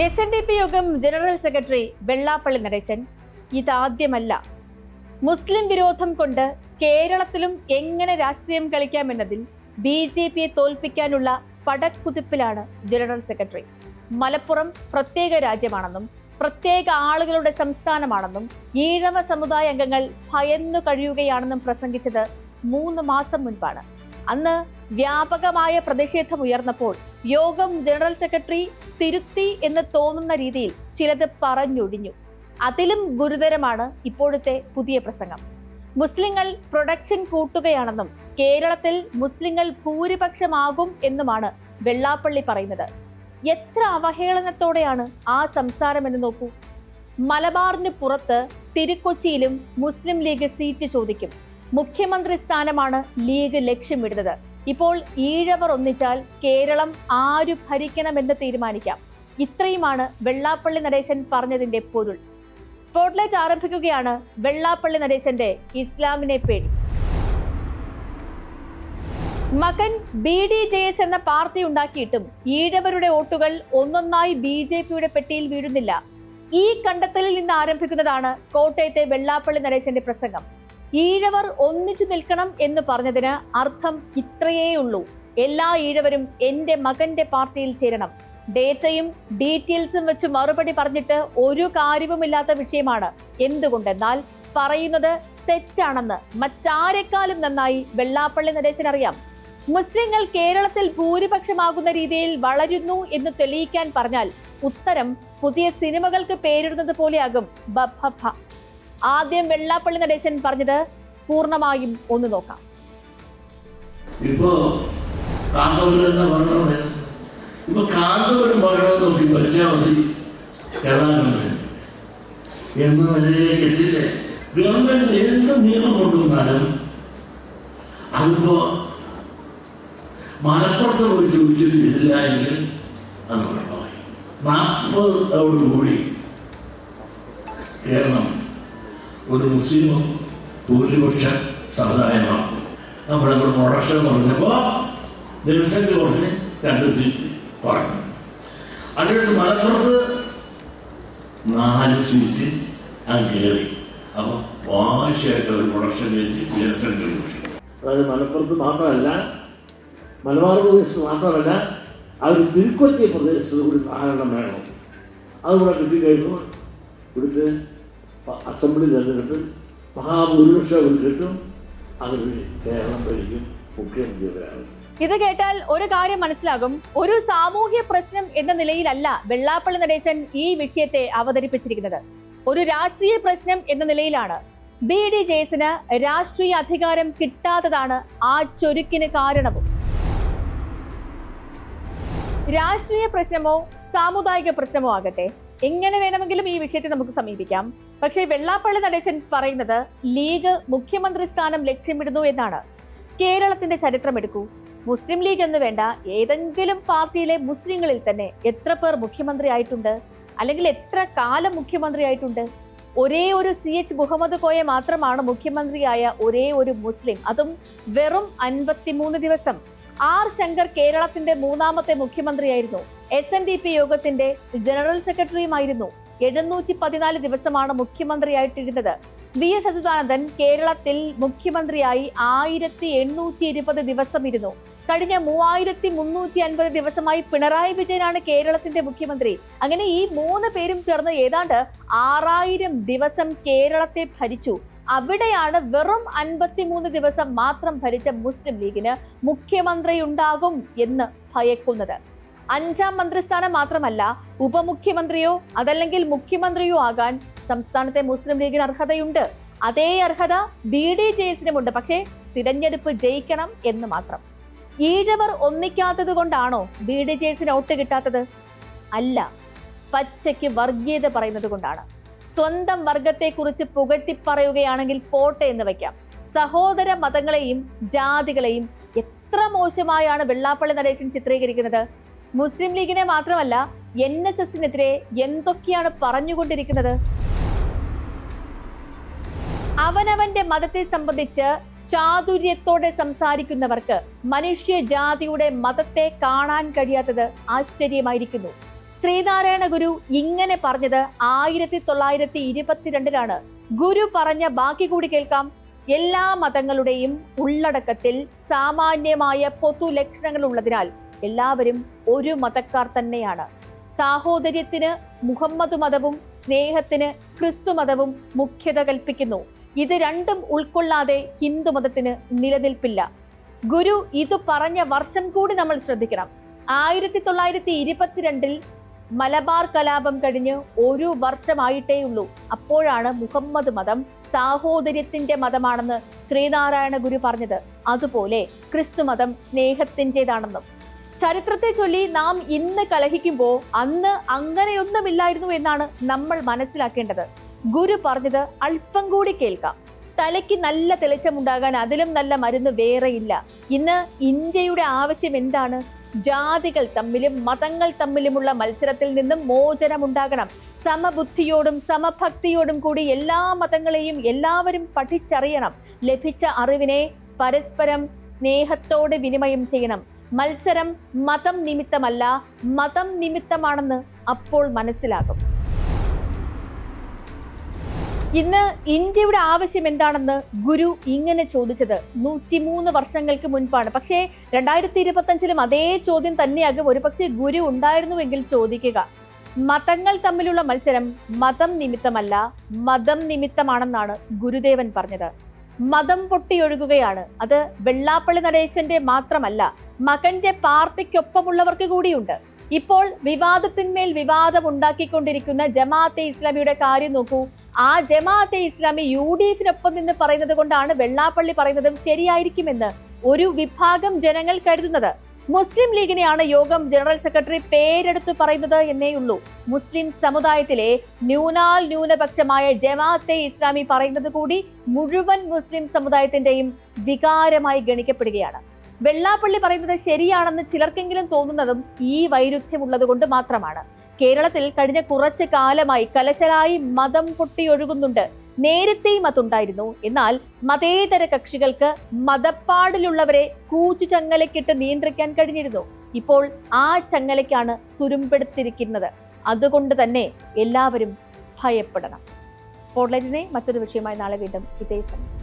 SNDP യോഗം general secretary Vellappally Natesan ഇതാദ്യമല്ല. മുസ്ലിം വിരോധം കൊണ്ട് കേരളത്തിലും എങ്ങനെ രാഷ്ട്രീയം കളിക്കാമെന്നതിൽ BJPയെ തോൽപ്പിക്കാനുള്ള പടക്കുതിപ്പിലാണ് ജനറൽ സെക്രട്ടറി. മലപ്പുറം പ്രത്യേക രാജ്യമാണെന്നും പ്രത്യേക ആളുകളുടെ സംസ്ഥാനമാണെന്നും ഈഴവ സമുദായ അംഗങ്ങൾ ഭയന്നു കഴിയുകയാണെന്നും പ്രസംഗിച്ചത് 3 മാസം മുൻപാണ്. അന്ന് വ്യാപകമായ പ്രതിഷേധം ഉയർന്നപ്പോൾ യോഗം ജനറൽ സെക്രട്ടറി തിരുത്തി എന്ന് തോന്നുന്ന രീതിയിൽ ചിലത് പറഞ്ഞൊഴിഞ്ഞു. അതിലും ഗുരുതരമാണ് ഇപ്പോഴത്തെ പുതിയ പ്രസംഗം. മുസ്ലിങ്ങൾ പ്രൊഡക്ഷൻ കൂട്ടുകയാണെന്നും കേരളത്തിൽ മുസ്ലിങ്ങൾ ഭൂരിപക്ഷമാകും എന്നുമാണ് വെള്ളാപ്പള്ളി പറയുന്നത്. എത്ര അവഹേളനത്തോടെയാണ് ആ സംസാരം എന്ന് നോക്കൂ. മലബാറിന് പുറത്ത് തിരുക്കൊച്ചിയിലും മുസ്ലിം ലീഗ് സീറ്റ് ചോദിക്കും. മുഖ്യമന്ത്രി സ്ഥാനമാണ് ലീഗ് ലക്ഷ്യമിടുന്നത്. ഇപ്പോൾ ഈഴവർ ഒന്നിച്ചാൽ കേരളം ആരു ഭരിക്കണമെന്ന് തീരുമാനിക്കാം. ഇത്രയുമാണ് വെള്ളാപ്പള്ളി നടേശൻ പറഞ്ഞതിന്റെ പൊരുൾ. സ്പോട്ട്ലൈറ്റ് ആരംഭിക്കുകയാണ് വെള്ളാപ്പള്ളി നടേശന്റെ ഇസ്ലാമിനെ പേടി. മകൻ BDJS എന്ന പാർട്ടി ഉണ്ടാക്കിയിട്ടും ഈഴവരുടെ വോട്ടുകൾ ഒന്നൊന്നായി BJPയുടെ പെട്ടിയിൽ വീഴുന്നില്ല. ഈ കണ്ടെത്തലിൽ നിന്ന് ആരംഭിക്കുന്നതാണ് കോട്ടയത്തെ വെള്ളാപ്പള്ളി നടേശന്റെ പ്രസംഗം. ഈഴവർ ഒന്നിച്ചു നിൽക്കണം എന്ന് പറഞ്ഞതിന് അർത്ഥം ഇത്രയേ ഉള്ളൂ: എല്ലാ ഈഴവരും എന്റെ മകന്റെ പാർട്ടിയിൽ ചേരണം. ഡേറ്റയും ഡീറ്റെയിൽസും വെച്ച് മറുപടി പറഞ്ഞിട്ട് ഒരു കാര്യവുമില്ലാത്ത വിഷയമാണ്. എന്തുകൊണ്ടെന്നാൽ പറയുന്നത് തെറ്റാണെന്ന് മറ്റാരെക്കാളും നന്നായി വെള്ളാപ്പള്ളി നടേശൻ അറിയാം. മുസ്ലിങ്ങൾ കേരളത്തിൽ ഭൂരിപക്ഷമാകുന്ന രീതിയിൽ വളരുന്നു എന്ന് തെളിയിക്കാൻ പറഞ്ഞാൽ ഉത്തരം പുതിയ സിനിമകൾക്ക് പേരിടുന്നത് പോലെയാകും. ബഭഭ. ആദ്യം വെള്ളാപ്പള്ളി നടേശൻ പറഞ്ഞത് പൂർണ്ണമായും ഒന്ന് നോക്കാം. ഇപ്പൊ കാന്തപുരം പറയണം നോക്കി ഭരിച്ചാൽ മതി എന്ന നിലയിലേക്ക് എത്തില്ലേ. ഗവൺമെന്റ് എന്ത് നിയമം കൊണ്ടുവന്നാലും അതിപ്പോ മലപ്പുറത്ത് പോയി ചോദിച്ചിട്ട് ഇല്ല എങ്കിൽ അത് കുഴപ്പമായി. 40 കേരളം ഒരു മുസ്ലിം ഭൂരിപക്ഷ സമുദായമാണ്. നമ്മുടെ പ്രൊഡക്ഷൻ പറഞ്ഞപ്പോൾ ജനസംഖ്യ കുറഞ്ഞ് 2 സീറ്റ് കുറഞ്ഞു. അതിൽ മലപ്പുറത്ത് 4 സീറ്റ് അങ്ങ് കയറി. അപ്പോൾ വാശിയായിട്ട് ഒരു പ്രൊഡക്ഷൻ കയറ്റി ജനസംഖ്യ കൂട്ടി. അതായത് മലപ്പുറത്ത് മാത്രമല്ല, മലബാർ പ്രദേശത്ത് മാത്രമല്ല, അവർ തിരുക്കൊച്ചി പ്രദേശത്ത് കൂടി 4 വേണം. അതുകൂടെ കിട്ടിക്കഴിയുമ്പോൾ ഇവിടുത്തെ അസംബ്ലി തെരഞ്ഞെടുപ്പിൽ മഹാഭൂരിപക്ഷം കിട്ടും. അവർ കേരളം ഭരിക്കും, മുഖ്യമന്ത്രിയാകും. ഇത് കേട്ടാൽ ഒരു കാര്യം മനസ്സിലാകും. ഒരു സാമൂഹ്യ പ്രശ്നം എന്ന നിലയിലല്ല വെള്ളാപ്പള്ളി നടേശൻ ഈ വിഷയത്തെ അവതരിപ്പിച്ചിരിക്കുന്നത്. ഒരു രാഷ്ട്രീയ പ്രശ്നം എന്ന നിലയിലാണ്. BDJSന് രാഷ്ട്രീയ അധികാരം കിട്ടാത്തതാണ് ആ ചൊരുക്കിന് കാരണവും. രാഷ്ട്രീയ പ്രശ്നമോ സാമുദായിക പ്രശ്നമോ ആകട്ടെ, എങ്ങനെ വേണമെങ്കിലും ഈ വിഷയത്തെ നമുക്ക് സമീപിക്കാം. പക്ഷേ വെള്ളാപ്പള്ളി നടേശൻ പറയുന്നത് ലീഗ് മുഖ്യമന്ത്രി സ്ഥാനം ലക്ഷ്യമിടുന്നു എന്നാണ്. കേരളത്തിന്റെ ചരിത്രം എടുക്കൂ. മുസ്ലിം ലീഗ് എന്ന് വേണ്ട, ഏതെങ്കിലും പാർട്ടിയിലെ മുസ്ലിങ്ങളിൽ തന്നെ എത്ര പേർ മുഖ്യമന്ത്രി ആയിട്ടുണ്ട്, അല്ലെങ്കിൽ എത്ര കാലം മുഖ്യമന്ത്രി ആയിട്ടുണ്ട്? ഒരേ ഒരു CH മുഹമ്മദ് കോയ മാത്രമാണ് മുഖ്യമന്ത്രിയായ ഒരേ ഒരു മുസ്ലിം, അതും വെറും 53 ദിവസം. R ശങ്കർ കേരളത്തിന്റെ 3ാമത്തെ മുഖ്യമന്ത്രിയായിരുന്നു. SNDP യോഗത്തിന്റെ ജനറൽ സെക്രട്ടറിയുമായിരുന്നു. 714 ദിവസമാണ് മുഖ്യമന്ത്രിയായിട്ടിരുന്നത്. VS അച്യുതാനന്ദൻ കേരളത്തിൽ മുഖ്യമന്ത്രിയായി 1820 ദിവസം ഇരുന്നു. കഴിഞ്ഞ 3350 ദിവസമായി പിണറായി വിജയനാണ് കേരളത്തിന്റെ മുഖ്യമന്ത്രി. അങ്ങനെ ഈ 3 പേരും ചേർന്ന് ഏതാണ്ട് 6000 ദിവസം കേരളത്തെ ഭരിച്ചു. അവിടെയാണ് വെറും 53 ദിവസം മാത്രം ഭരിച്ച മുസ്ലിം ലീഗിന് മുഖ്യമന്ത്രി ഉണ്ടാകും എന്ന് ഭയക്കുന്നത്. 5ാം മന്ത്രിസ്ഥാനം മാത്രമല്ല, ഉപമുഖ്യമന്ത്രിയോ അതല്ലെങ്കിൽ മുഖ്യമന്ത്രിയോ ആകാൻ സംസ്ഥാനത്തെ മുസ്ലിം ലീഗിന് അർഹതയുണ്ട്. അതേ അർഹത BDJSനുമുണ്ട്. പക്ഷേ തിരഞ്ഞെടുപ്പ് ജയിക്കണം എന്ന് മാത്രം. ഈഴവർ ഒന്നിക്കാത്തത് കൊണ്ടാണോ BDJSന് വോട്ട് കിട്ടാത്തത്? അല്ല, പച്ചയ്ക്ക് വർഗീയത പറയുന്നത് കൊണ്ടാണ്. സ്വന്തം വർഗത്തെക്കുറിച്ച് പുകഴ്ത്തി പറയുകയാണെങ്കിൽ പോട്ടെ എന്ന് വയ്ക്കാം. സഹോദര മതങ്ങളെയും ജാതികളെയും എത്ര മോശമായാണ് വെള്ളാപ്പള്ളി നടേശൻ ചിത്രീകരിക്കുന്നത്. മുസ്ലിം ലീഗിനെ മാത്രമല്ല, NSSനെതിരെ എന്തൊക്കെയാണ് പറഞ്ഞുകൊണ്ടിരിക്കുന്നത്. അവനവന്റെ മതത്തെ സംബന്ധിച്ച് ചാതുര്യത്തോടെ സംസാരിക്കുന്നവർക്ക് മനുഷ്യ ജാതിയുടെ മതത്തെ കാണാൻ കഴിയാത്തത് ആശ്ചര്യമായിരിക്കുന്നു. ശ്രീനാരായണ ഗുരു ഇങ്ങനെ പറഞ്ഞത് 1922 ഗുരു പറഞ്ഞ ബാക്കി കൂടി കേൾക്കാം. എല്ലാ മതങ്ങളുടെയും ഉള്ളടക്കത്തിൽ സാമാന്യമായ പൊതു ലക്ഷണങ്ങൾ ഉള്ളതിനാൽ എല്ലാവരും ഒരു മതക്കാർ തന്നെയാണ്. സാഹോദര്യത്തിന് മുഹമ്മദ് മതവും സ്നേഹത്തിന് ക്രിസ്തു മതവും മുഖ്യത കൽപ്പിക്കുന്നു. ഇത് രണ്ടും ഉൾക്കൊള്ളാതെ ഹിന്ദു മതത്തിന് നിലനിൽപ്പില്ല. ഗുരു ഇത് പറഞ്ഞ വർഷം കൂടി നമ്മൾ ശ്രദ്ധിക്കണം. 1922 മലബാർ കലാപം കഴിഞ്ഞ് ഒരു വർഷമായിട്ടേ ഉള്ളൂ. അപ്പോഴാണ് മുഹമ്മദ് മതം സാഹോദര്യത്തിന്റെ മതമാണെന്ന് ശ്രീനാരായണ ഗുരു പറഞ്ഞത്. അതുപോലെ ക്രിസ്തു മതം സ്നേഹത്തിൻ്റെതാണെന്നും. ചരിത്രത്തെ ചൊല്ലി നാം ഇന്ന് കലഹിക്കുമ്പോൾ അന്ന് അങ്ങനെയൊന്നുമില്ലായിരുന്നു എന്നാണ് നമ്മൾ മനസ്സിലാക്കേണ്ടത്. ഗുരു പറഞ്ഞത് അല്പം കൂടി കേൾക്കാം. തലയ്ക്ക് നല്ല തെളിച്ചമുണ്ടാകാൻ അതിലും നല്ല മരുന്ന് വേറെയില്ല. ഇന്ന് ഇന്ത്യയുടെ ആവശ്യം എന്താണ്? ജാതികൾ തമ്മിലും മതങ്ങൾ തമ്മിലുമുള്ള മത്സരത്തിൽ നിന്നും മോചനമുണ്ടാകണം. സമബുദ്ധിയോടും സമഭക്തിയോടും കൂടി എല്ലാ മതങ്ങളെയും എല്ലാവരും പഠിച്ചറിയണം. ലഭിച്ച അറിവിനെ പരസ്പരം സ്നേഹത്തോടെ വിനിമയം ചെയ്യണം. മത്സരം മതം നിമിത്തമല്ല, മതം നിമിത്തമാണെന്ന് അപ്പോൾ മനസ്സിലാകും. ഇന്ന് ഇന്ത്യയുടെ ആവശ്യം എന്താണെന്ന് ഗുരു ഇങ്ങനെ ചോദിച്ചത് 103 വർഷങ്ങൾക്ക് മുൻപാണ്. പക്ഷേ 2025 അതേ ചോദ്യം തന്നെയാകും ഒരുപക്ഷെ ഗുരു ഉണ്ടായിരുന്നുവെങ്കിൽ ചോദിക്കുക. മതങ്ങൾ തമ്മിലുള്ള മത്സരം മതം നിമിത്തമല്ല, മതം നിമിത്തമാണെന്നാണ് ഗുരുദേവൻ പറഞ്ഞത്. മതം പൊട്ടിയൊഴുകുകയാണ്. അത് വെള്ളാപ്പള്ളി നടേശന്റെ മാത്രമല്ല, മകന്റെ പാർട്ടിക്കൊപ്പമുള്ളവർക്ക് കൂടിയുണ്ട്. ഇപ്പോൾ വിവാദത്തിന്മേൽ വിവാദം ഉണ്ടാക്കിക്കൊണ്ടിരിക്കുന്ന ജമാഅത്തെ ഇസ്ലാമിയുടെ കാര്യം നോക്കൂ. ആ ജമാഅത്തെ ഇസ്ലാമി UDF-നൊപ്പം നിന്ന് പറയുന്നത് കൊണ്ടാണ് വെള്ളാപ്പള്ളി പറയുന്നതും ശരിയായിരിക്കുമെന്ന് ഒരു വിഭാഗം ജനങ്ങൾ കരുതുന്നത്. മുസ്ലിം ലീഗിനെയാണ് യോഗം ജനറൽ സെക്രട്ടറി പേരെടുത്ത് പറയുന്നത് എന്നേയുള്ളൂ. മുസ്ലിം സമുദായത്തിലെ ന്യൂനപക്ഷമായ ജമാഅത്തെ ഇസ്ലാമി പറയുന്നത് കൂടി മുഴുവൻ മുസ്ലിം സമുദായത്തിന്റെയും വികാരമായി ഗണിക്കപ്പെടുകയാണ്. വെള്ളാപ്പള്ളി പറയുന്നത് ശരിയാണെന്ന് ചിലർക്കെങ്കിലും തോന്നുന്നതും ഈ വൈരുദ്ധ്യമുള്ളത് കൊണ്ട് മാത്രമാണ്. കേരളത്തിൽ കഴിഞ്ഞ കുറച്ച് കാലമായി കലശലായി മതം പൊട്ടിയൊഴുകുന്നുണ്ട്. നേരത്തെയും അതുണ്ടായിരുന്നു. എന്നാൽ മതേതര കക്ഷികൾക്ക് മതപ്പാടിലുള്ളവരെ കൂച്ചുചങ്ങലക്കിട്ട് നിയന്ത്രിക്കാൻ കഴിഞ്ഞിരുന്നു. ഇപ്പോൾ ആ ചങ്ങലയ്ക്കാണ് തുരുമ്പെടുത്തിരിക്കുന്നത്. അതുകൊണ്ട് തന്നെ എല്ലാവരും ഭയപ്പെടണം. സ്പോട്ട്ലൈറ്റിനെ മറ്റൊരു വിഷയമായി നാളെ വീണ്ടും ഇതേ സമയം.